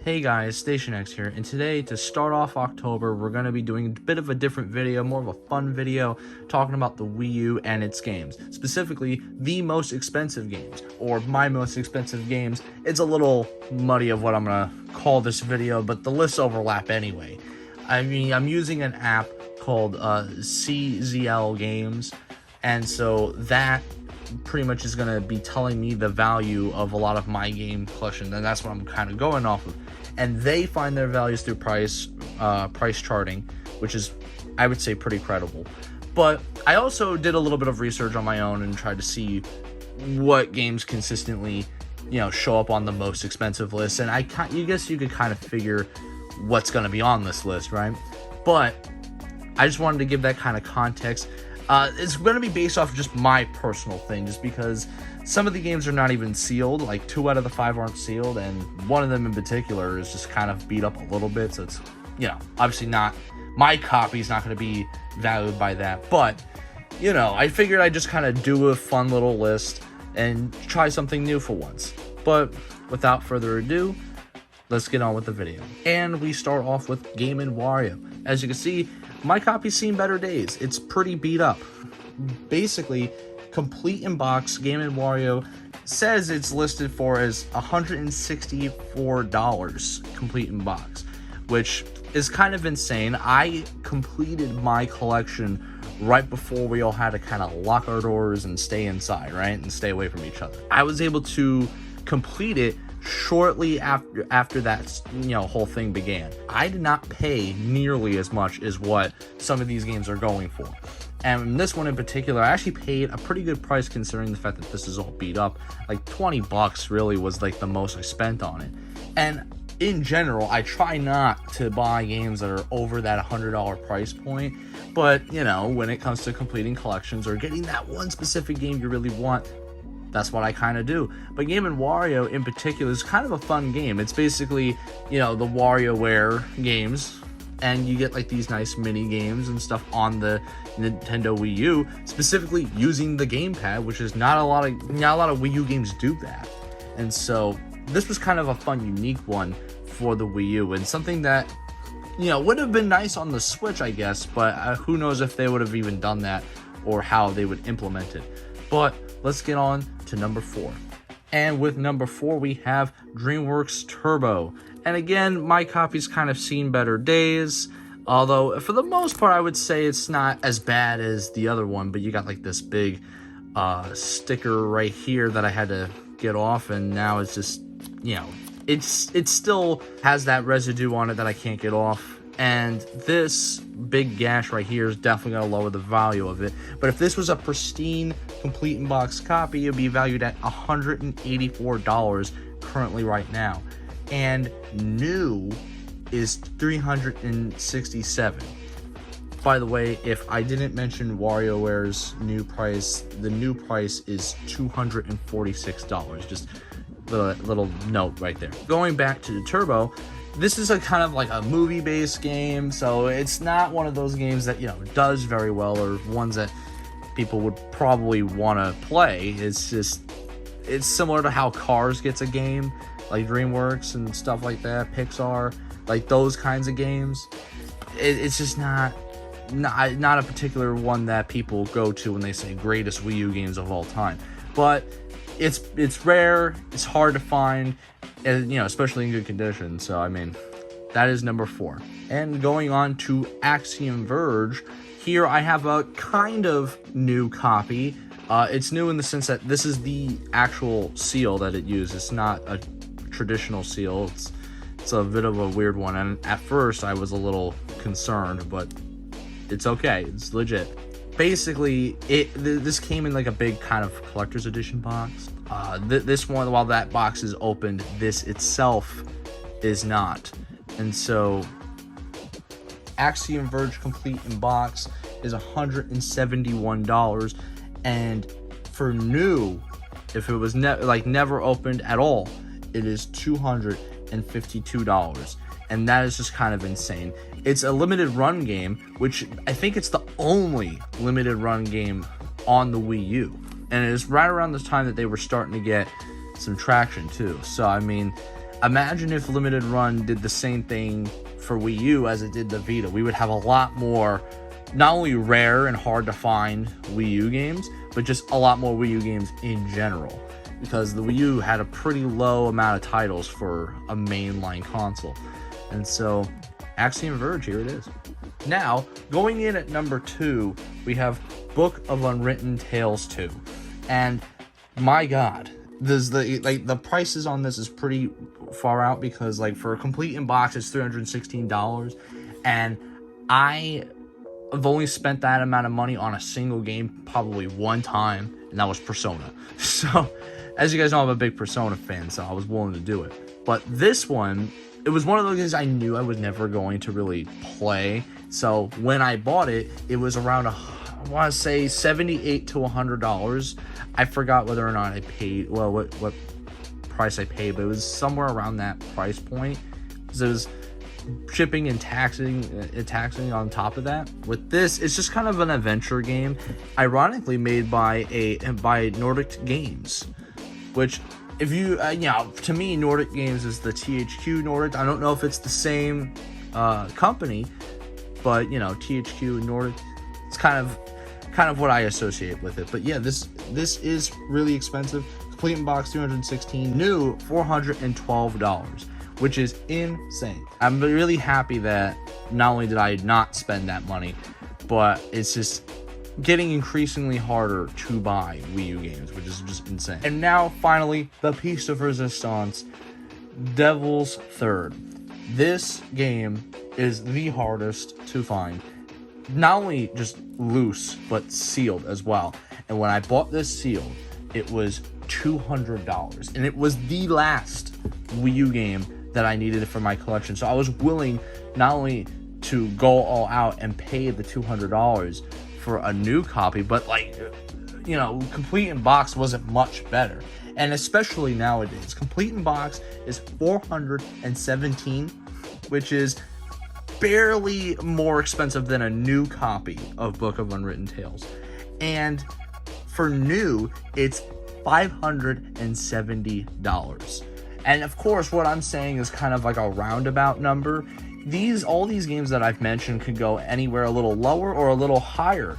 Hey guys, Station X here, and today, to start off October, we're going to be doing a bit of a different video, more of a fun video, talking about the Wii U and its games. Specifically, the most expensive games, or my most expensive games. It's a little muddy of what I'm going to call this video, but the lists overlap anyway. I mean, I'm using an app called CZL Games, and so that pretty much is going to be telling me the value of a lot of my game collection, and that's what I'm kind of going off of. And they find their values through price charting, which is, I would say, pretty credible. But I also did a little bit of research on my own and tried to see what games consistently, show up on the most expensive list. And you guess you could kind of figure what's going to be on this list, right? But I just wanted to give that kind of context. It's going to be based off of just my personal thing, just because some of the games are not even sealed. Like 2 out of the 5 aren't sealed, and one of them in particular is just kind of beat up a little bit. So it's, obviously not, my copy's not going to be valued by that. But, I figured I'd just kind of do a fun little list and try something new for once. But without further ado, let's get on with the video. And we start off with Game & Wario. As you can see, my copy's seen better days. It's pretty beat up. Basically, complete in box, Game & Wario says it's listed for as $164 complete in box, which is kind of insane. I completed my collection right before we all had to kind of lock our doors and stay inside, right? And stay away from each other. I was able to complete it shortly after that whole thing began. I did not pay nearly as much as what some of these games are going for, and this one in particular, I actually paid a pretty good price considering the fact that this is all beat up. Like $20 really was like the most I spent on it. And in general, I try not to buy games that are over that $100 price point, but when it comes to completing collections or getting that one specific game you really want, that's what I kind of do. But Game & Wario in particular is kind of a fun game. It's basically, the WarioWare games, and you get like these nice mini games and stuff on the Nintendo Wii U, specifically using the gamepad, which is not a lot of Wii U games do that. And so this was kind of a fun, unique one for the Wii U, and something that would have been nice on the Switch, I guess, but who knows if they would have even done that or how they would implement it. But let's get on to number 4. And with number 4, we have DreamWorks Turbo. And again, my copy's kind of seen better days, although for the most part, I would say it's not as bad as the other one. But you got like this big sticker right here that I had to get off, and now it's just, it still has that residue on it that I can't get off. And this big gash right here is definitely going to lower the value of it. But if this was a pristine, complete in box copy, it would be valued at $184 currently right now. And new is $367. By the way, if I didn't mention WarioWare's new price, the new price is $246. Just a little note right there. Going back to the Turbo, this is a kind of like a movie-based game, so it's not one of those games that, does very well or ones that people would probably want to play. It's similar to how Cars gets a game, like DreamWorks and stuff like that, Pixar, like those kinds of games. It's just not a particular one that people go to when they say greatest Wii U games of all time. But it's rare, it's hard to find, and especially in good condition. So I mean, that is number 4. And going on to Axiom Verge, here I have a kind of new copy. It's new in the sense that this is the actual seal that it uses. It's not a traditional seal. It's a bit of a weird one, and at first I was a little concerned, but it's okay. It's legit. Basically, this came in like a big kind of collector's edition box. This one, while that box is opened, this itself is not. And so Axiom Verge complete in box is $171, and for new, if it was never opened at all, it is $252, and that is just kind of insane. It's a limited run game, which I think it's the only limited run game on the Wii U, and it is right around the time that they were starting to get some traction too. So I mean, Imagine if Limited Run did the same thing for Wii U as it did the Vita. We would have a lot more, not only rare and hard to find Wii U games, but just a lot more Wii U games in general, because the Wii U had a pretty low amount of titles for a mainline console. And so Axiom Verge, here it is. Now, going in at number 2, we have Book of Unwritten Tales 2. And my god, the prices on this is pretty far out, because like for a complete in box it's $316, and I've only spent that amount of money on a single game probably one time, and that was Persona. So as you guys know, I'm a big Persona fan, so I was willing to do it. But this one, it was one of those games I knew I was never going to really play. So when I bought it, it was around I want to say $78 to $100. I forgot whether or not I paid, well, what price I paid, but it was somewhere around that price point, because it was shipping and taxing on top of that. With this, it's just kind of an adventure game, ironically made by Nordic Games, which, if you to me, Nordic Games is the THQ Nordic. I don't know if it's the same company, but THQ and Nordic, it's kind of what I associate with it. But yeah, this is really expensive. Complete in box $316, new $412, which is insane. I'm really happy that not only did I not spend that money, but it's just getting increasingly harder to buy Wii U games, which is just insane. And now finally, the piece of resistance, Devil's Third. This game is the hardest to find, not only just loose, but sealed as well. And when I bought this sealed, it was $200, and it was the last Wii U game that I needed for my collection. So I was willing not only to go all out and pay the $200 for a new copy, but complete in box wasn't much better. And especially nowadays, complete in box is $417, which is barely more expensive than a new copy of Book of Unwritten Tales. And for new, it's $570. And of course, what I'm saying is kind of like a roundabout number. All these games that I've mentioned could go anywhere a little lower or a little higher.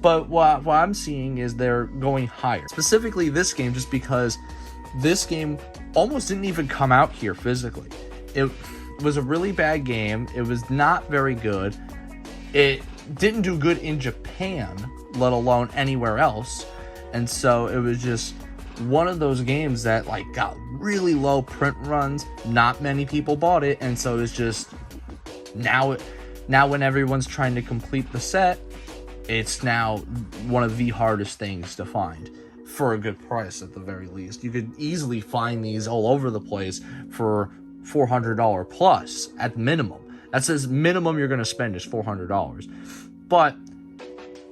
But what I'm seeing is they're going higher. Specifically this game, just because this game almost didn't even come out here physically. It was a really bad game. It was not very good. It didn't do good in Japan, let alone anywhere else. And so it was just one of those games that got really low print runs. Not many people bought it, and so it's just now when everyone's trying to complete the set, it's now one of the hardest things to find for a good price at the very least. You could easily find these all over the place for $400 plus at minimum. That says minimum you're going to spend is $400. But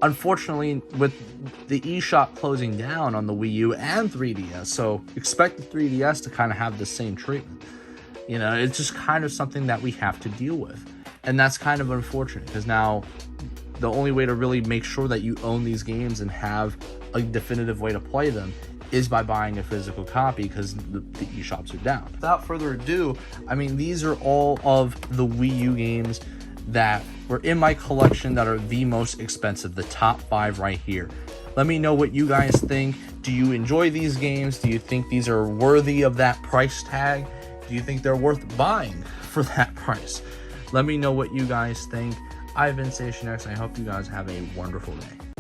unfortunately, with the eShop closing down on the Wii U and 3DS, so expect the 3DS to kind of have the same treatment. It's just kind of something that we have to deal with. And that's kind of unfortunate, because now the only way to really make sure that you own these games and have a definitive way to play them is by buying a physical copy, because the eShops are down. Without further ado, these are all of the Wii U games that were in my collection that are the most expensive, the top 5 right here. Let me know what you guys think. Do you enjoy these games? Do you think these are worthy of that price tag? Do you think they're worth buying for that price? Let me know what you guys think. I've been Station X, and I hope you guys have a wonderful day.